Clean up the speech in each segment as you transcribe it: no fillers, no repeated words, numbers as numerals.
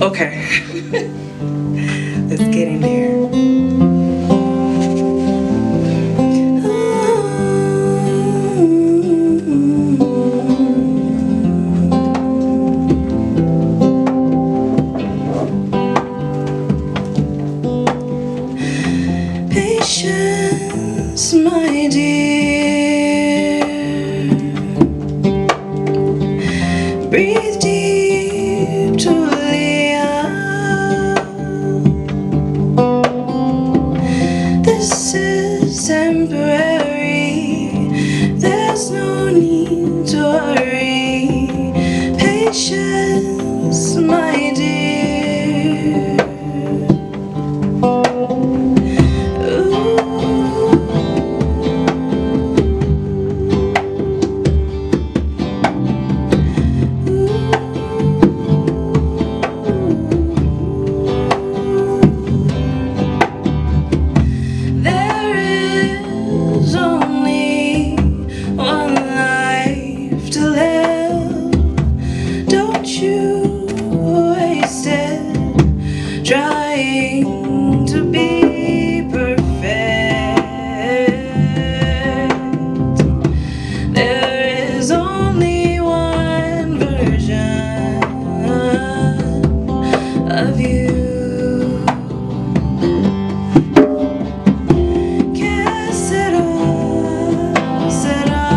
Okay. Let's get in there. Patience, my dear. Breathe deep to this is temporary. There's no need to worry. Patience, my dear. Trying to be perfect. There is only one version of you. Que sera, sera.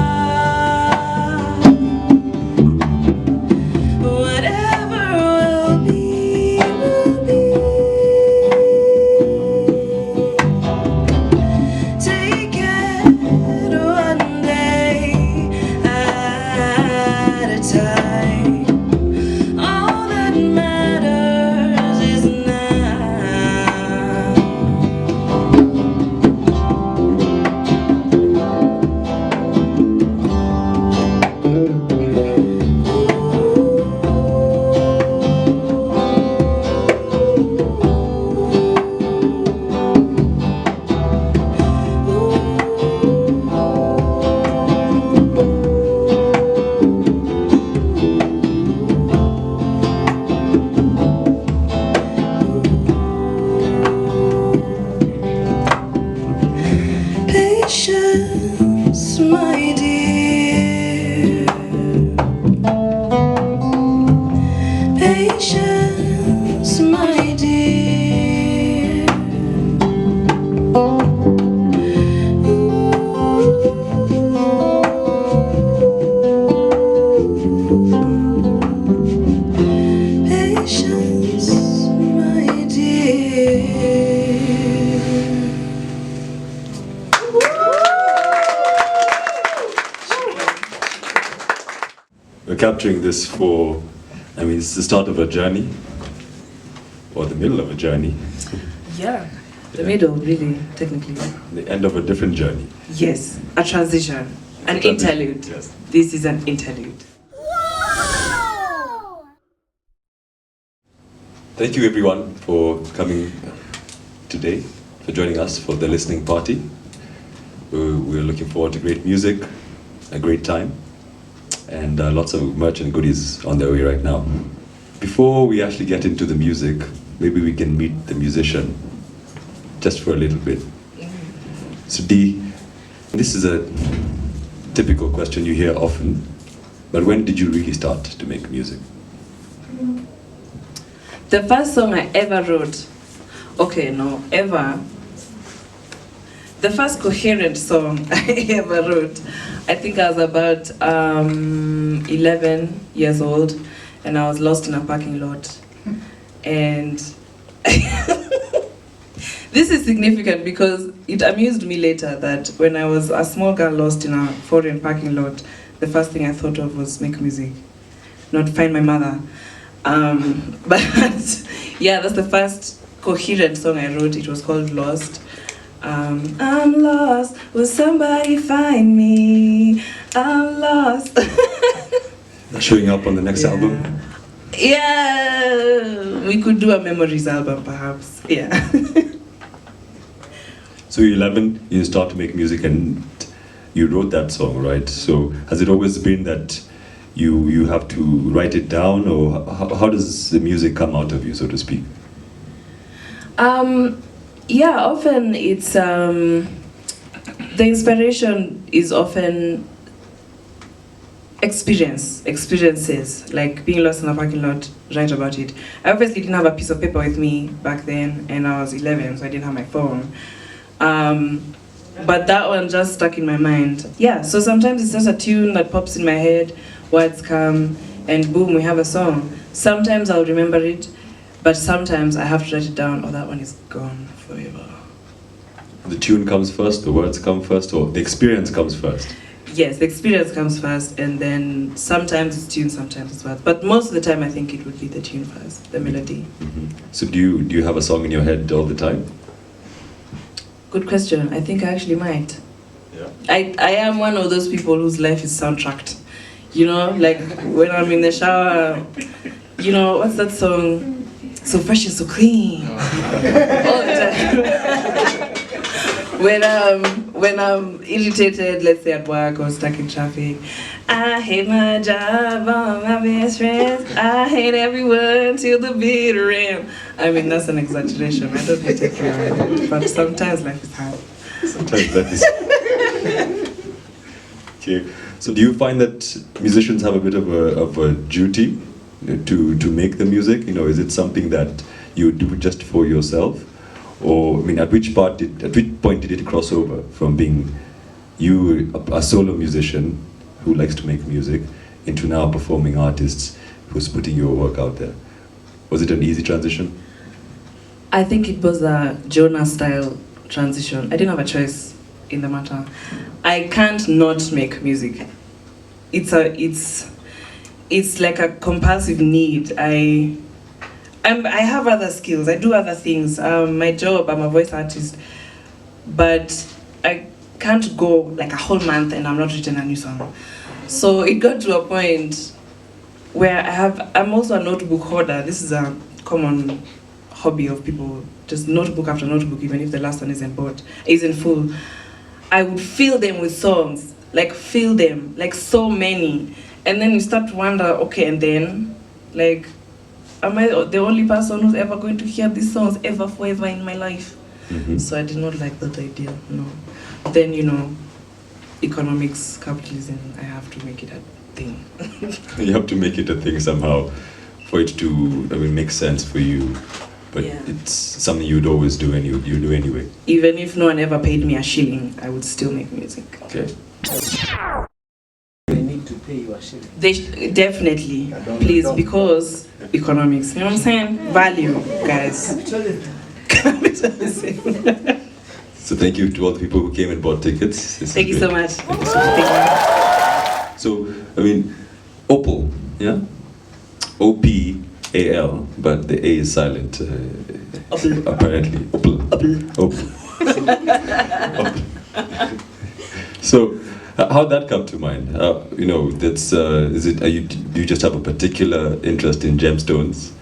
Whatever will be. Patience, my dear. Patience, my dear. Patience, my dear. We're capturing this for, I mean, it's the start of a journey, or the middle of a journey. Yeah, the middle, really, technically. The end of a different journey. Yes, a transition, an interlude. Yes. This is an interlude. Thank you everyone for coming today, for joining us for the listening party. We're looking forward to great music, a great time, and lots of merch and goodies on their way right now. Before we actually get into the music, maybe we can meet the musician just for a little bit. So Deeee, this is a typical question you hear often, but when did you really start to make music? The first song I ever wrote, the first coherent song I ever wrote, I think I was about 11 years old, and I was lost in a parking lot. And this is significant because it amused me later that when I was a small girl lost in a foreign parking lot, the first thing I thought of was make music, not find my mother. But yeah, that's the first coherent song I wrote. It was called Lost. I'm lost, will somebody find me? I'm lost. Showing up on the next album? Yeah, we could do a memories album perhaps, yeah. So you're 11, you start to make music and you wrote that song, right? So has it always been that you have to write it down, or how does the music come out of you, so to speak? Yeah, often it's the inspiration is often experiences, like being lost in a parking lot, write about it. I obviously didn't have a piece of paper with me back then, and I was 11, so I didn't have my phone. But that one just stuck in my mind. Yeah, so sometimes it's just a tune that pops in my head, words come, and boom, we have a song. Sometimes I'll remember it, but sometimes I have to write it down, or that one is gone forever. The tune comes first, the words come first, or the experience comes first? Yes, the experience comes first, and then sometimes it's tune, sometimes it's words. But most of the time, I think it would be the tune first, the melody. Mm-hmm. So do you have a song in your head all the time? Good question. I think I actually might. Yeah. I am one of those people whose life is soundtracked. You know, like when I'm in the shower, you know, what's that song? So fresh and so clean. All the time. When I'm irritated, let's say at work or stuck in traffic, I hate my job, all my best friends, I hate everyone till the bitter end. I mean, that's an exaggeration. I don't hate everyone, but sometimes life is hard. Sometimes life is okay. So do you find that musicians have a bit of a duty to make the music? You know, is it something that you do just for yourself? Or, I mean, at which point did it cross over from being you, a solo musician who likes to make music, into now a performing artist who's putting your work out there? Was it an easy transition? I think it was a Jonah-style transition. I didn't have a choice in the matter. I can't not make music. It's like a compulsive need. I have other skills. I do other things. My job, I'm a voice artist, but I can't go like a whole month and I'm not written a new song. So it got to a point where I'm also a notebook hoarder. This is a common hobby of people, just notebook after notebook, even if the last one isn't full. I would fill them with songs, like so many. And then you start to wonder, okay, and then, like, am I the only person who's ever going to hear these songs ever, forever in my life? Mm-hmm. So I did not like that idea, no. Then, you know, economics, capitalism, I have to make it a thing. You have to make it a thing somehow for it to, I mean, make sense for you. But yeah, it's something you'd always do and you do anyway. Even if no one ever paid me a shilling, I would still make music. Okay. They need to pay you a shilling. They definitely, please, because economics, you know what I'm saying? Value, guys. So thank you to all the people who came and bought tickets. Thank you so much. Thank you so much. So, I mean, Opal, yeah? OPAL, but the A is silent. Apparently. Opal. Opal. So, how'd that come to mind? You know, that's do you just have a particular interest in gemstones?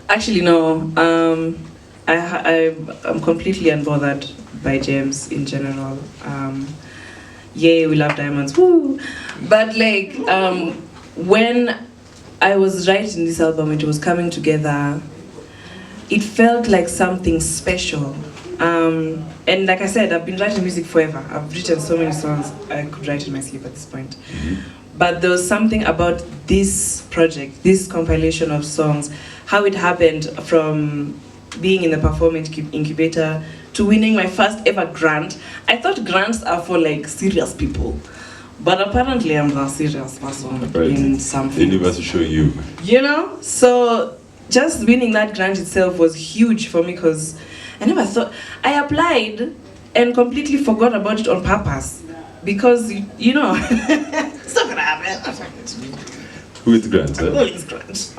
Actually, no. I'm completely unbothered by gems in general. Yay, we love diamonds, woo! But like, when I was writing this album, it was coming together, it felt like something special. And like I said, I've been writing music forever. I've written so many songs I could write in my sleep at this point. Mm-hmm. But there was something about this project, this compilation of songs, how it happened from being in the performance incubator to winning my first ever grant. I thought grants are for like serious people, but apparently I'm the serious person in some fields. The universe is showing you. You know? So just winning that grant itself was huge for me because I never thought, I applied and completely forgot about it on purpose because, you know, it's not gonna happen. Who is grant? Who is grant?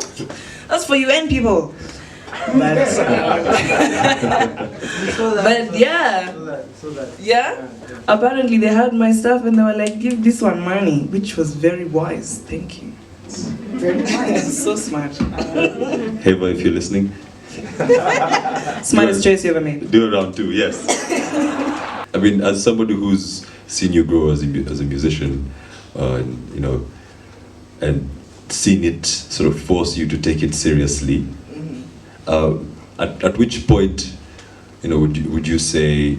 That's for UN people. But yeah, apparently they had my stuff and they were like, give this one money, which was very wise. Thank you. Very wise. So smart. Heva, if you're listening. Smartest choice you ever made. Do a round two, yes. I mean, as somebody who's seen you grow as a musician, you know, and seen it sort of force you to take it seriously. At which point, would you say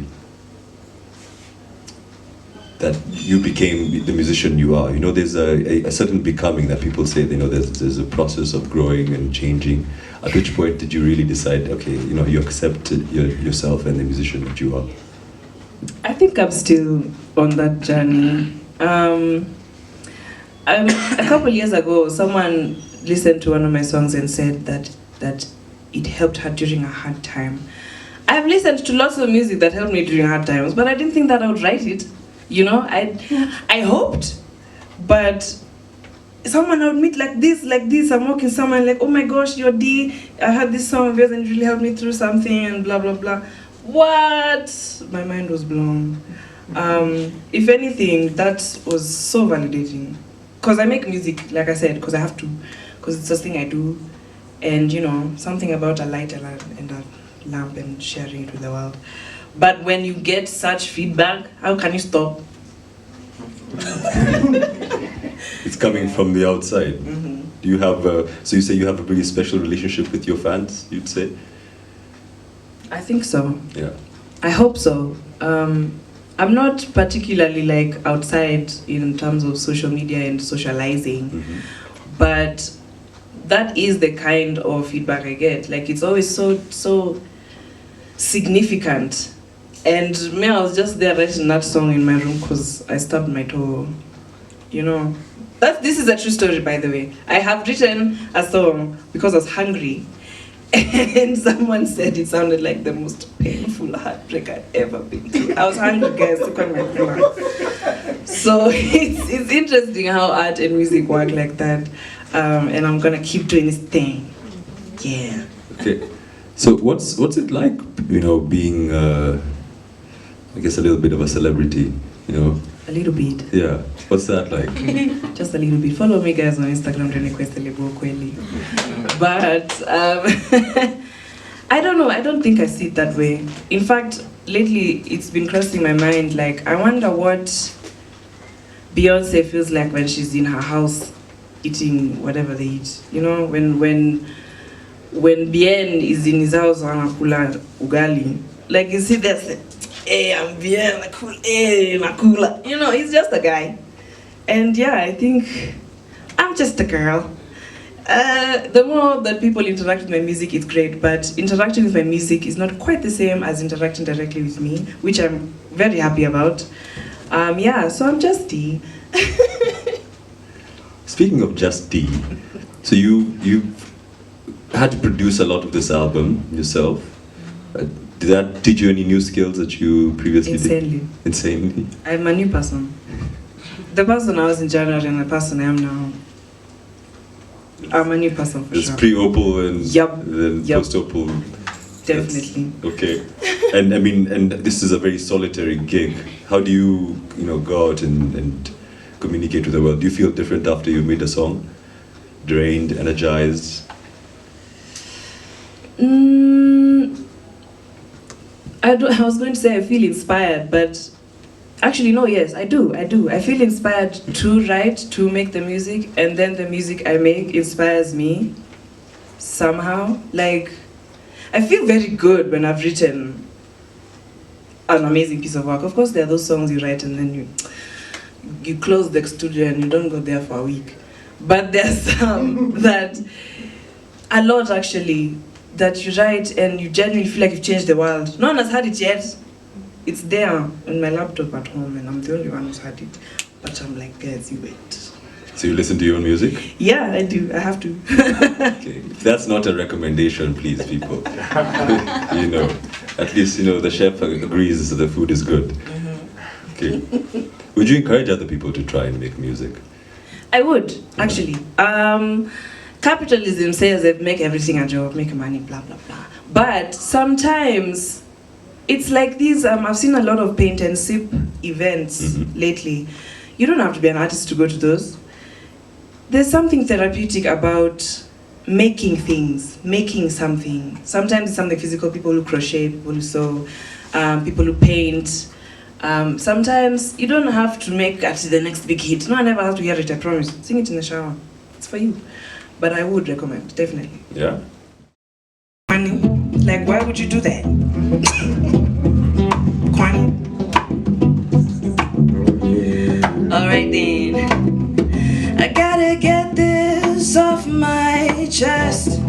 that you became the musician you are? There's a certain becoming that people say, there's a process of growing and changing. At which point did you really decide, okay, you accept yourself and the musician that you are? I think I'm still on that journey. A couple years ago, someone listened to one of my songs and said that it helped her during a hard time. I've listened to lots of music that helped me during hard times, but I didn't think that I would write it. I hoped, but someone I would meet like this, I'm walking somewhere like, oh my gosh, you're Deeee, I heard this song of yours and it really helped me through something and blah, blah, blah. What? My mind was blown. If anything, that was so validating. Because I make music, like I said, because I have to, because it's the thing I do. And something about a light and a lamp and sharing it with the world. But when you get such feedback, how can you stop? It's coming from the outside. Mm-hmm. Do you have, so you say you have a really special relationship with your fans, you'd say? I think so. Yeah. I hope so. I'm not particularly like outside in terms of social media and socializing, but that is the kind of feedback I get. Like it's always so significant. And me, I was just there writing that song in my room because I stubbed my toe. This is a true story, by the way. I have written a song because I was hungry. And someone said it sounded like the most painful heartbreak I'd ever been through. I was hungry, guys, took on my plan. So it's interesting how art and music work like that. And I'm gonna keep doing this thing. Yeah. Okay. So what's it like, being, I guess, a little bit of a celebrity, A little bit. Yeah. What's that like? Just a little bit. Follow me, guys, on Instagram, but I don't know. I don't think I see it that way. In fact, lately it's been crossing my mind. Like, I wonder what Beyonce feels like when she's in her house eating whatever they eat. When Bien is in his house anakula ugali, like you see this, hey, I'm Bien, nakula, hey, nakula. He's just a guy. And yeah, I think I'm just a girl. The more that people interact with my music, it's great, but interacting with my music is not quite the same as interacting directly with me, which I'm very happy about. Yeah, so I'm just Deeee. Speaking of just Deeee, so you had to produce a lot of this album yourself. Did that teach you any new skills that you previously did? Insanely. I'm a new person. The person I was in January and the person I am now. I'm a new person for it's sure. It's pre-Opal and then Yep. post-Opal. Definitely. Okay. And I mean, and this is a very solitary gig. How do you, go out and communicate with the world? Do you feel different after you made a song? Drained, energized? I was going to say I feel inspired, but actually no, yes, I do. I feel inspired to write, to make the music, and then the music I make inspires me somehow. Like, I feel very good when I've written an amazing piece of work. Of course, there are those songs you write and then you close the studio and you don't go there for a week. But there's some that, a lot actually, that you write and you genuinely feel like you've changed the world. No one has had it yet. It's there on my laptop at home and I'm the only one who's had it. But I'm like, guys, you wait. So you listen to your own music? Yeah, I do. I have to. Okay. If that's not a recommendation, please, people. At least, the chef agrees that the food is good. Okay. Would you encourage other people to try and make music? I would, actually. Capitalism says that make everything a job, make money, blah, blah, blah. But sometimes it's like these, I've seen a lot of paint and sip events lately. You don't have to be an artist to go to those. There's something therapeutic about making things, making something. Sometimes it's something physical, people who crochet, people who sew, people who paint. Sometimes you don't have to make actually the next big hit. No one ever has to hear it, I promise. Sing it in the shower. it's for you. But I would recommend, definitely. Yeah. Kwani? Like, why would you do that? Kwani? Alright then. I gotta get this off my chest.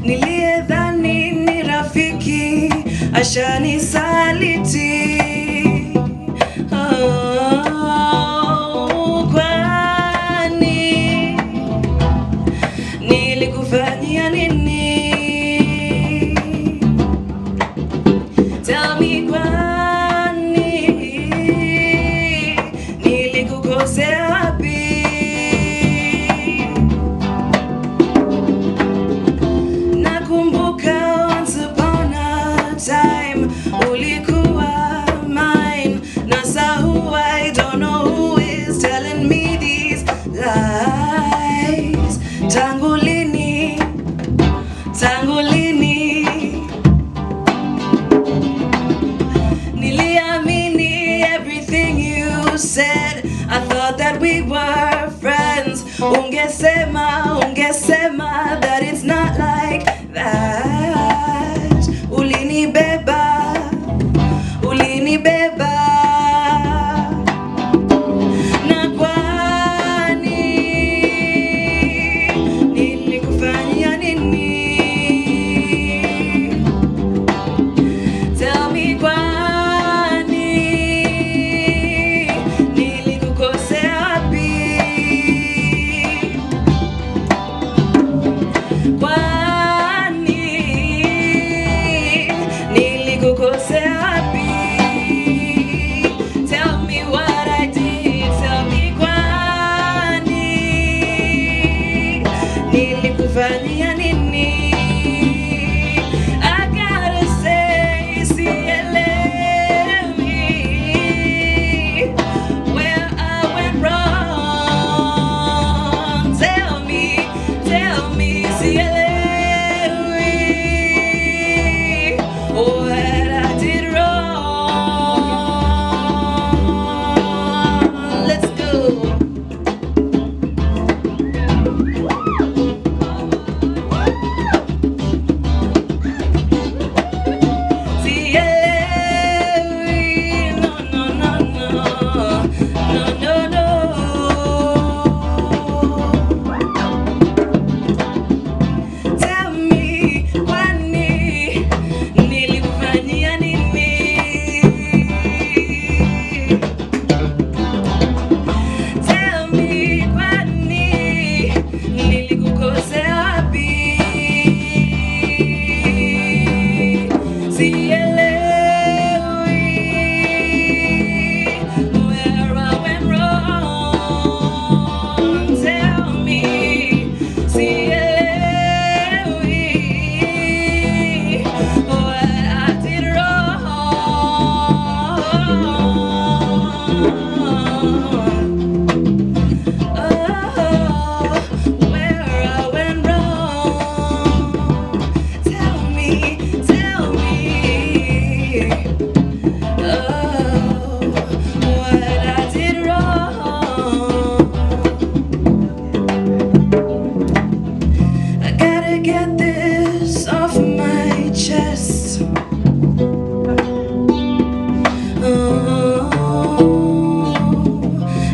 Niliyedhani ni rafiki ashani saliti. Kwani nilikufanyia nini? Tell me kwani nilikukosea wapi? Nakumbuka once upon a time ulikuwa mine. Nasa who I don't know who is telling me these lies. Tangu lini? Tangu lini? Niliamini everything you said. I thought that we were friends. Ungesema that it's not like that. Ulinibeba, ulinibeba. Na kwani nilikufanyia nini? Tell me kwani nilikukosea wapi? Kwani nilikukosea wapi? Tell me what I did. Tell me kwani nilikufanyia nini? I gotta say, sielewi where I went wrong. Tell me, sielewi what I did wrong. Let's go. Sielewi, no, no, no, no, no, no, no. Tell me, kwani nilikufanyia nini? Tell me, kwani nilikukosea wapi? Sielewi where I went wrong. Tell me, sielewi what I did wrong. Oh, where I went wrong. Tell me, oh, what I did wrong. I gotta get this off my chest.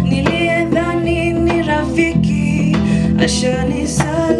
Niliyedhani ni rafiki ashani saliti.